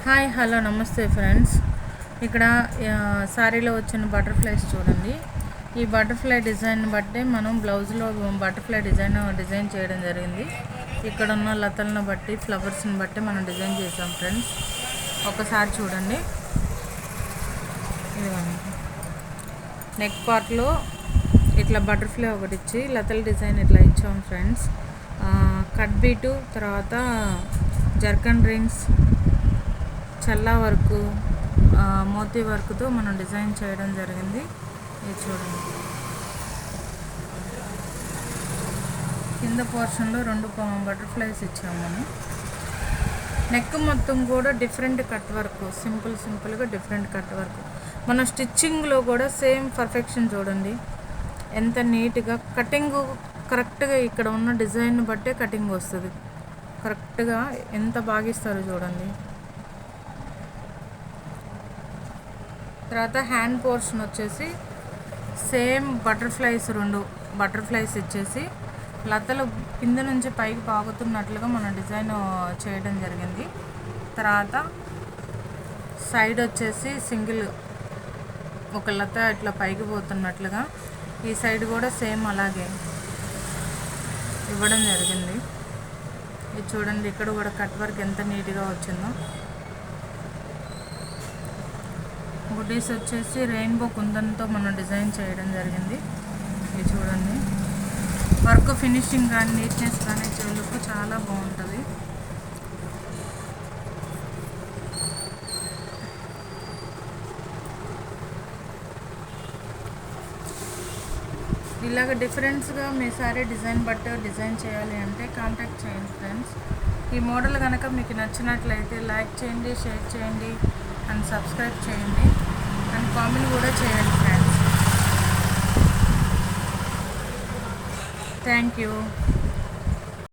Hi hello నమస్తే friends. ఇక్కడ సారీలో వచ్చిన బటర్ఫ్లైస్ చూడండి. ఈ బటర్ఫ్లై డిజైన్ బట్టే మనం బ్లౌజ్లో బటర్ఫ్లై డిజైన్ చేయడం జరిగింది. ఇక్కడ ఉన్న లతలను బట్టి ఫ్లవర్స్ని బట్టి మనం డిజైన్ చేసాం ఫ్రెండ్స్. ఒకసారి చూడండి. ఇదిగోండి, నెక్ పార్ట్లో ఇట్లా బటర్ఫ్లై ఒకటి ఇచ్చి లతల డిజైన్ ఇట్లా ఇచ్చాం ఫ్రెండ్స్. కట్ బీటు, తర్వాత జర్కన్ రింగ్స్, చల్లా వర్క్, మోతీ వర్క్తో మనం డిజైన్ చేయడం జరిగింది. ఇది చూడండి. కింద పోర్షన్లో 2 బటర్ఫ్లైస్ ఇచ్చాము మనం. నెక్ మొత్తం కూడా డిఫరెంట్ కట్ వర్క్, సింపుల్గా డిఫరెంట్ కట్ వర్క్. మన స్టిచ్చింగ్లో కూడా సేమ్ పర్ఫెక్షన్ చూడండి, ఎంత నీట్గా కటింగ్ కరెక్ట్గా ఇక్కడ ఉన్న డిజైన్ బట్టే కటింగ్ వస్తుంది. కరెక్ట్గా ఎంత బాగా ఇస్తారో చూడండి. తర్వాత హ్యాండ్ పోర్షన్ వచ్చేసి సేమ్ బటర్ఫ్లైస్, 2 బటర్ఫ్లైస్ ఇచ్చేసి లతలు కింద నుంచి పైకి పాకుతున్నట్లుగా మనం డిజైన్ చేయడం జరిగింది. తర్వాత సైడ్ వచ్చేసి సింగిల్ ఒక లత ఇట్లా పైకి పోతున్నట్లుగా ఈ సైడ్ కూడా సేమ్ అలాగే ఇవ్వడం జరిగింది. ఇది చూడండి, ఇక్కడ కూడా కట్ వర్క్ ఎంత నీట్గా వచ్చిందో. బుటీస్ వచ్చేసి రెయిన్బో కుందన్తో మనం డిజైన్ చేయడం జరిగింది. ఇది చూడండి, వర్క్ ఫినిషింగ్ కానీ నీట్నెస్ కానీ లుక్ చాలా బాగుంటుంది. ఇలాగ డిఫరెన్స్గా మీ సారీ డిజైన్ బట్టి డిజైన్ చేయాలి అంటే కాంటాక్ట్ చేయండి ఫ్రెండ్స్. ఈ మోడల్ కనుక మీకు నచ్చినట్లయితే లైక్ చేయండి, షేర్ చేయండి అండ్ సబ్స్క్రైబ్ చేయండి అండ్ కామెంట్ కూడా చేయండి ఫ్రెండ్స్. Thank you.